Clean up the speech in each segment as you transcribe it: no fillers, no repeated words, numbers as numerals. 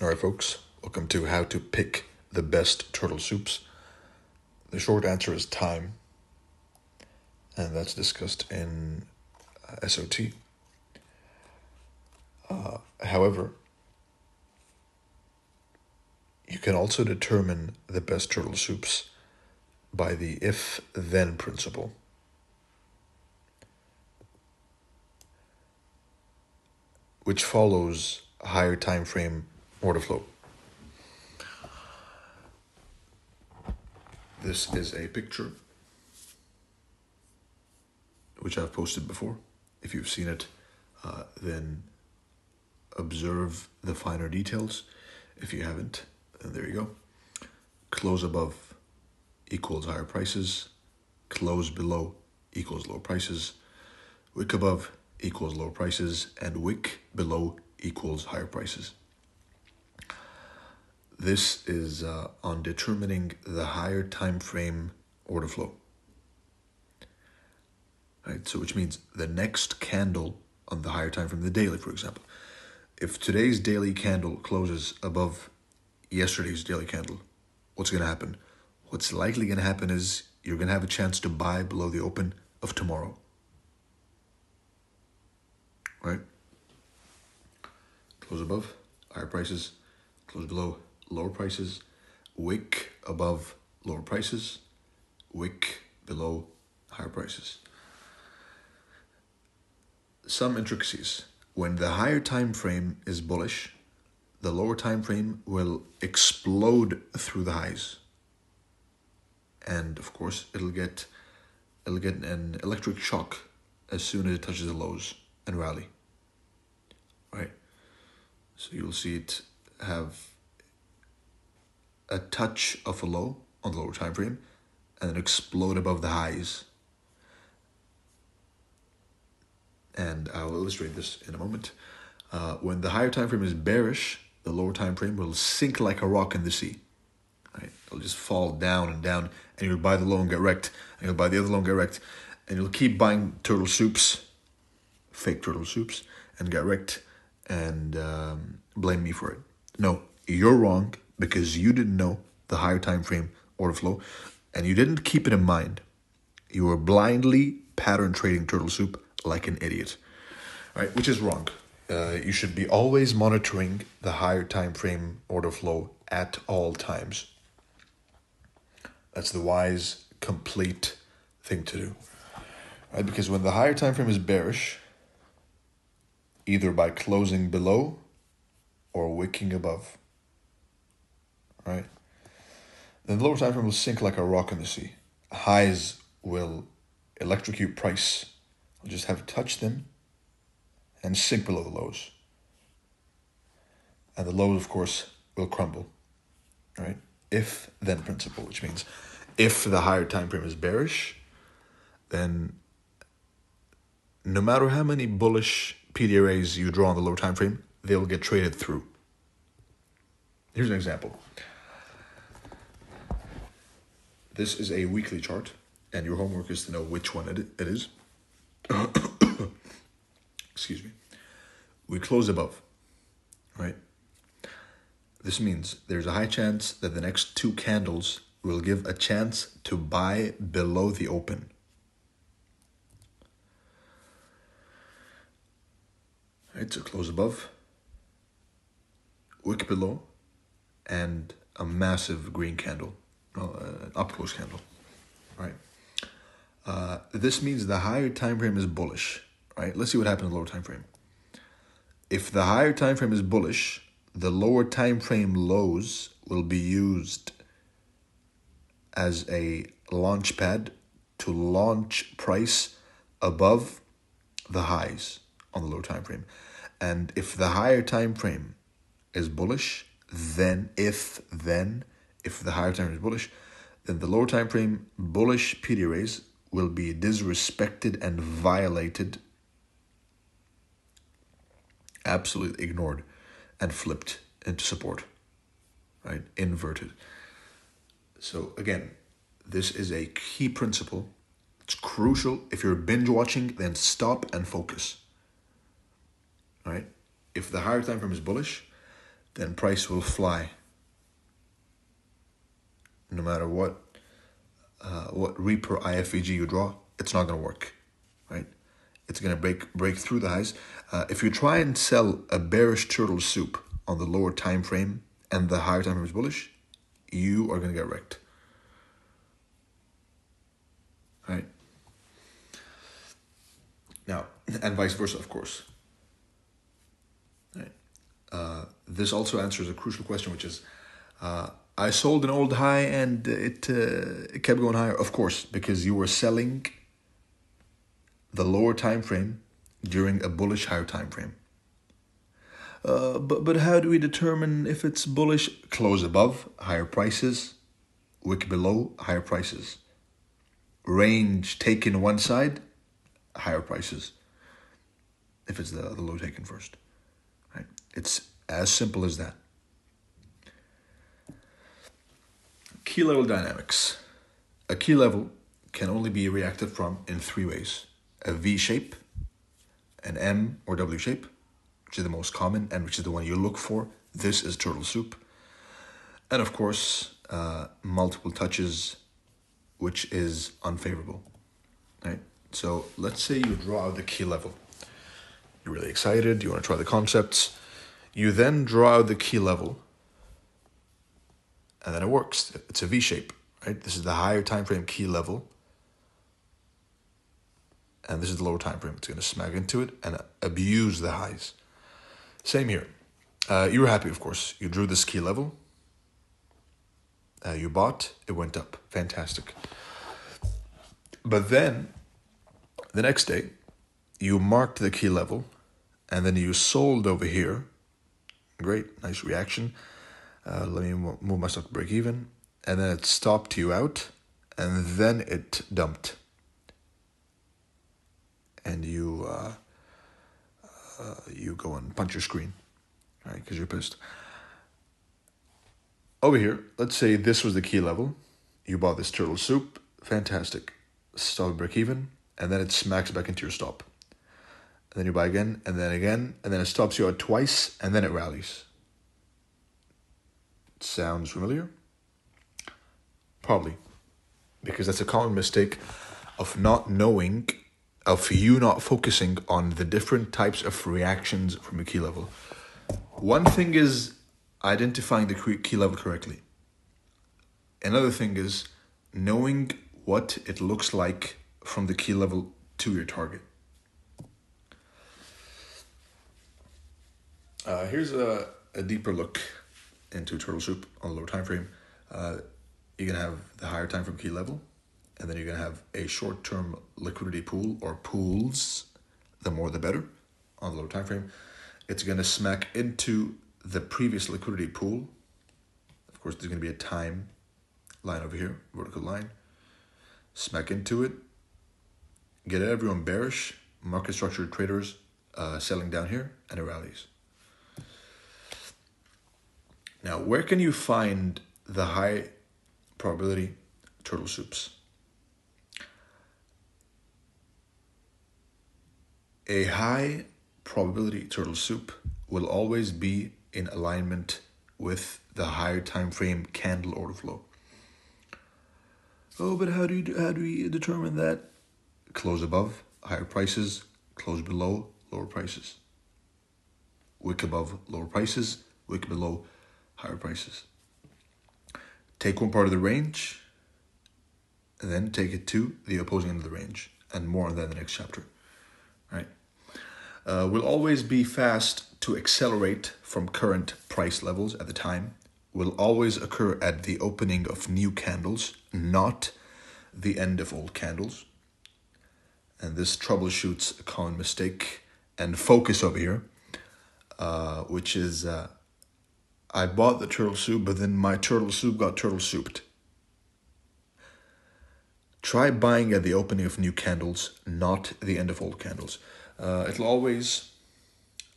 All right, folks, welcome to how to pick the best turtle soups. The short answer is time, and that's discussed in SOT. However, you can also determine the best turtle soups by the if-then principle. Which follows a higher time frame order flow. This is a picture which I've posted before. If you've seen it, then observe the finer details. If you haven't, then there you go. Close above equals higher prices. Close below equals low prices. Wick above equals low prices. And wick below equals higher prices. This is on determining the higher time frame order flow. Right, so which means the next candle on the higher time frame, the daily, for example. If today's daily candle closes above yesterday's daily candle, what's going to happen? What's likely going to happen is you're going to have a chance to buy below the open of tomorrow. Right? Close above, higher prices. Close below, lower prices. Wick above, lower prices. Wick below, higher prices. Some intricacies. When the higher time frame is bullish, the lower time frame will explode through the highs. And of course, it'll get an electric shock as soon as it touches the lows and rally. Right? So you'll see it have a touch of a low on the lower time frame and then explode above the highs. And I'll illustrate this in a moment. When the higher time frame is bearish, the lower time frame will sink like a rock in the sea. Right? It'll just fall down and down, and you'll buy the low and get wrecked, and you'll buy the other low and get wrecked, and you'll keep buying turtle soups, fake turtle soups, and get wrecked, and blame me for it. No, you're wrong because you didn't know the higher time frame order flow, and you didn't keep it in mind. You were blindly pattern trading turtle soup like an idiot, right? Which is wrong. You should be always monitoring the higher time frame order flow at all times. That's the wise, complete thing to do, right? Because when the higher time frame is bearish, either by closing below or wicking above, right? Then the lower time frame will sink like a rock in the sea. Highs will electrocute price. I'll just have to touch them and sink below the lows. And the lows, of course, will crumble, right? If-then principle, which means if the higher time frame is bearish, then no matter how many bullish PDRAs you draw on the lower time frame, they'll get traded through. Here's an example. This is a weekly chart, and your homework is to know which one it is. Excuse me. We close above, right? This means there's a high chance that the next two candles will give a chance to buy below the open. Right, so close above, wick below, and a massive green candle, an up close candle, right? This means the higher time frame is bullish, right? Let's see what happens in the lower time frame. If the higher time frame is bullish, the lower time frame lows will be used as a launch pad to launch price above the highs on the lower time frame. And if the higher time frame is bullish, then if the higher time frame is bullish, then the lower time frame bullish PDRAs will be disrespected and violated, absolutely ignored, and flipped into support, right? Inverted. So again, this is a key principle. It's crucial. If you're binge watching, then stop and focus, right? If the higher time frame is bullish, then price will fly. No matter what Reaper IFVG you draw, it's not going to work, right? It's going to break through the highs. If you try and sell a bearish turtle soup on the lower time frame and the higher time frame is bullish, you are going to get wrecked, right? Now, and vice versa, of course. Right. This also answers a crucial question, which is, I sold an old high and it kept going higher. Of course, because you were selling the lower time frame during a bullish higher time frame. But how do we determine if it's bullish? Close above, higher prices. Wick below, higher prices. Range taken one side, higher prices. If it's the low taken first, right? It's as simple as that. Key level dynamics. A key level can only be reacted from in three ways: a V shape, an M or W shape, which is the most common and which is the one you look for. This is turtle soup. And of course, multiple touches, which is unfavorable, right? So let's say you draw out the key level. You're really excited, you want to try the concepts. You then draw out the key level, and then it works. It's a V shape, right? This is the higher time frame key level, and this is the lower time frame. It's going to smack into it and abuse the highs. Same here. You were happy, of course. You drew this key level. You bought, it went up. Fantastic. But then, the next day, you marked the key level, and then you sold over here. Great, nice reaction. Let me move my stock to break even. And then it stopped you out, and then it dumped. And you go and punch your screen, right? Because you're pissed. Over here, let's say this was the key level. You bought this turtle soup. Fantastic. Stop break even, and then it smacks back into your stop. And then you buy again, and then it stops you out twice, and then it rallies. Sounds familiar? Probably. Because that's a common mistake of not knowing, of you not focusing on the different types of reactions from a key level. One thing is identifying the key level correctly. Another thing is knowing what it looks like from the key level to your target. Here's a deeper look into turtle soup on the lower time frame. You're going to have the higher time frame key level, and then you're going to have a short-term liquidity pool or pools, the more the better, on the lower time frame. It's going to smack into the previous liquidity pool. Of course, there's going to be a time line over here, vertical line. Smack into it. Get everyone bearish, market structure traders selling down here, and it rallies. Now, where can you find the high probability turtle soups? A high probability turtle soup will always be in alignment with the higher time frame candle order flow. Oh, but how do we determine that? Close above, higher prices. Close below, lower prices. Wick above, lower prices. Wick below, higher prices. Take one part of the range, and then take it to the opposing end of the range, and more on that in the next chapter. Right? Will always be fast to accelerate from current price levels at the time. Will always occur at the opening of new candles, not the end of old candles. And this troubleshoots a common mistake and focus over here, which is I bought the turtle soup, but then my turtle soup got turtle souped. Try buying at the opening of new candles, not the end of old candles. It'll always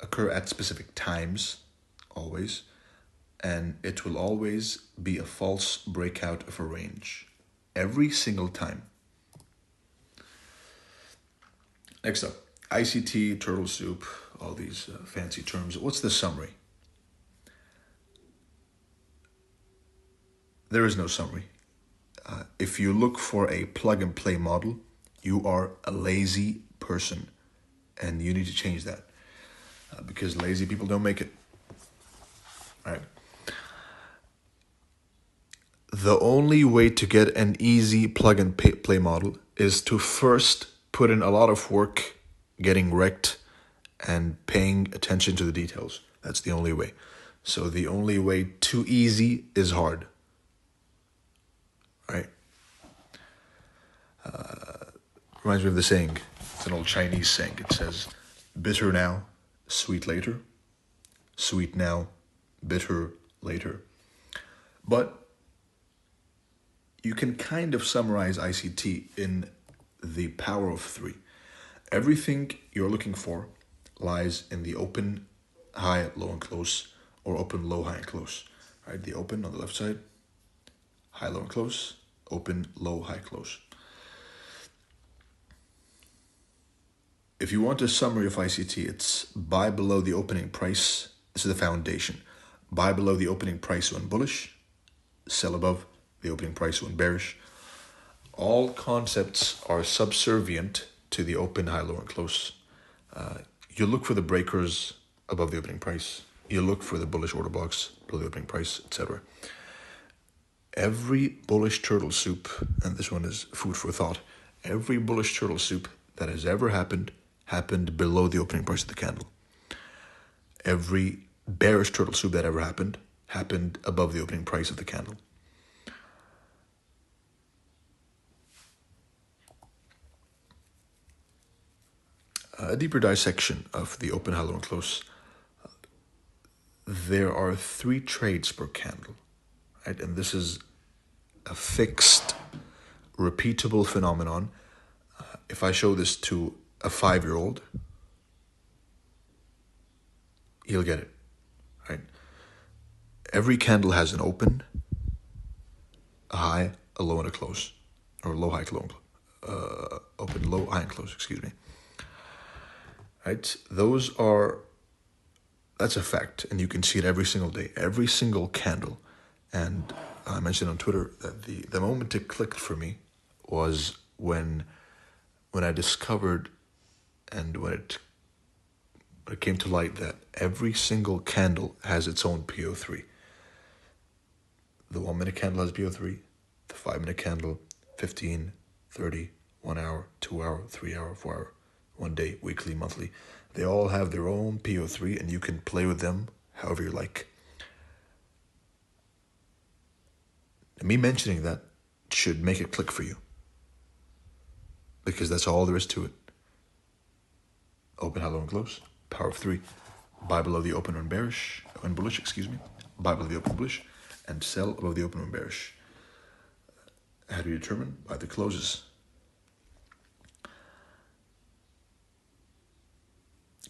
occur at specific times, always, and it will always be a false breakout of a range, every single time. Next up, ICT, turtle soup, all these fancy terms. What's the summary? there is no summary. If you look for a plug and play model, you are a lazy person, and you need to change that, because lazy people don't make it. All right. The only way to get an easy plug and play model is to first put in a lot of work getting wrecked and paying attention to the details. That's the only way. So the only way too easy is hard. Right? Reminds me of the saying. It's an old Chinese saying. It says, bitter now, sweet later. Sweet now, bitter later. But you can kind of summarize ICT in the power of three. Everything you're looking for lies in the open, high, low, and close, or open, low, high, and close. Right? The open on the left side, high, low, and close, open, low, high, close. If you want a summary of ICT, it's buy below the opening price. This is the foundation. Buy below the opening price when bullish, sell above the opening price when bearish. All concepts are subservient to the open, high, low, and close. You look for the breakers above the opening price. You look for the bullish order blocks below the opening price, etc. Every bullish turtle soup, and this one is food for thought, every bullish turtle soup that has ever happened below the opening price of the candle. Every bearish turtle soup that ever happened above the opening price of the candle. A deeper dissection of the open, high, low, and close. There are 3 trades per candle, right? And this is a fixed, repeatable phenomenon. If I show this to a 5-year-old, he'll get it, right? Every candle has an open, a high, a low, and a close, or low, high, low, open, low, high, and close. Excuse me. Right? That's a fact, and you can see it every single day, every single candle. And I mentioned on Twitter that the moment it clicked for me was when I discovered, and when it came to light, that every single candle has its own PO3. The 1-minute candle has PO3, the 5-minute candle, 15, 30, 1 hour, 2 hour, 3 hour, 4 hour, 1 day, weekly, monthly. They all have their own PO3, and you can play with them however you like. And me mentioning that should make it click for you, because that's all there is to it. Open, high, low, and close. Power of 3. Buy below the open when bullish. Buy below the open bullish, and sell above the open when bearish. How do you determine? By the closes.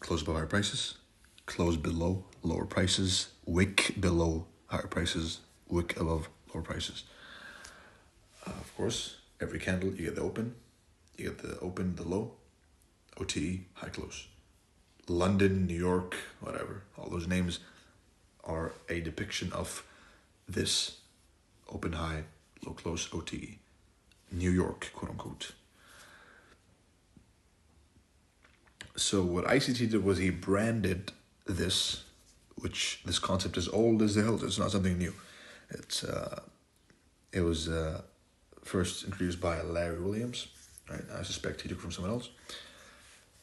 Close above higher prices, close below lower prices, wick below higher prices, wick above lower prices. Of course, every candle you get the open, the low, OTE, high close. London, New York, whatever, all those names are a depiction of this open, high, low, close, OTE. New York, quote unquote. So what ICT did was he branded this, which this concept is old as hell. It's not something new. It was first introduced by Larry Williams. Right? I suspect he took it from someone else.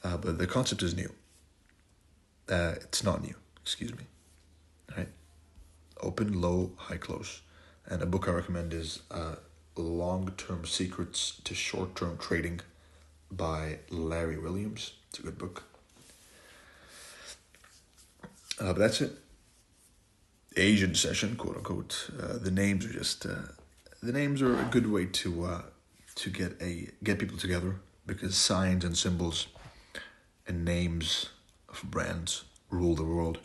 But the concept is new. It's not new. Excuse me. Right? Open, low, high, close. And a book I recommend is Long-Term Secrets to Short-Term Trading by Larry Williams. It's a good book. But that's it. Asian session, quote unquote. The names are just the names are a good way to get people together, because signs and symbols and names of brands rule the world.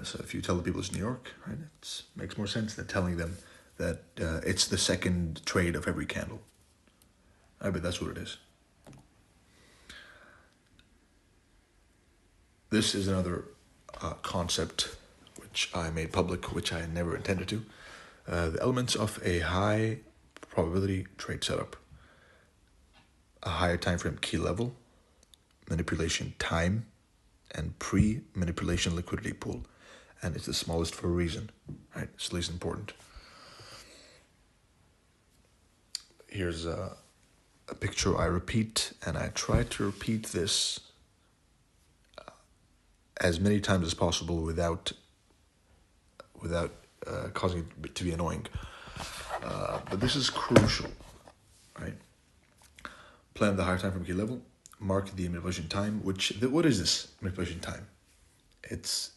So if you tell the people it's New York, right, it makes more sense than telling them that it's the second trade of every candle. I bet that's what it is. This is another concept which I made public, which I never intended to. The elements of a high probability trade setup: a higher time frame key level, manipulation time, and pre-manipulation liquidity pool. And it's the smallest for a reason, right? It's least important. Here's a picture I repeat, and I try to repeat this as many times as possible without causing it to be annoying. But this is crucial, right? Plan the higher time frame key level. Mark the manipulation time. What is this manipulation time? It's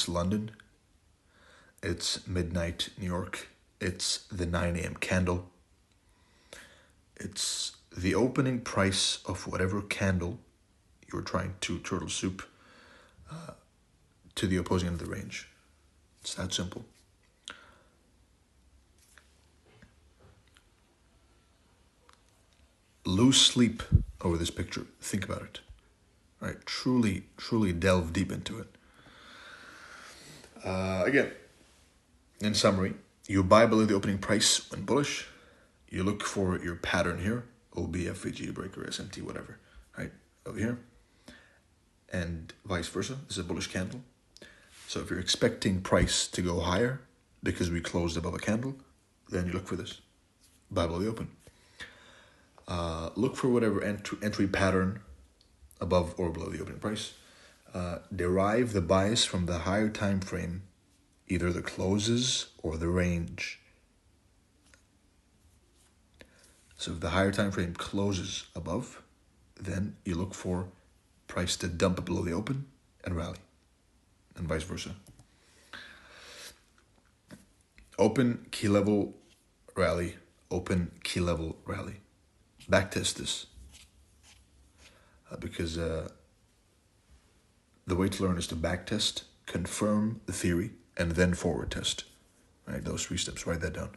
London. It's midnight New York. It's the 9 a.m. candle. It's the opening price of whatever candle you're trying to turtle soup to the opposing end of the range. It's that simple. Lose sleep over this picture. Think about it. Right? Truly delve deep into it. Again, in summary, you buy below the opening price when bullish. You look for your pattern here, OB, FVG, breaker, SMT, whatever, right? Over here. And vice versa. This is a bullish candle. So if you're expecting price to go higher because we closed above a candle, then you look for this. Buy below the open. Look for whatever entry pattern above or below the opening price. Derive the bias from the higher time frame, either the closes or the range. So if the higher time frame closes above, then you look for price to dump below the open and rally, and vice versa. Open key level rally, open key level rally. Backtest this because the way to learn is to backtest, confirm the theory, and then forward test. Right, those 3 steps. Write that down.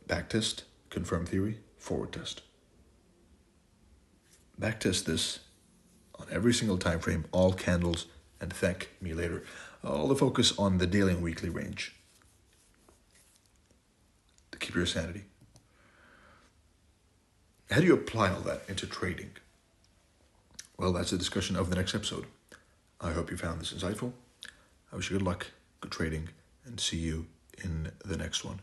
Backtest, confirm theory, forward test. Backtest this on every single time frame, all candles, and thank me later. All the focus on the daily and weekly range to keep your sanity. How do you apply all that into trading? Well, that's a discussion of the next episode. I hope you found this insightful. I wish you good luck, good trading, and see you in the next one.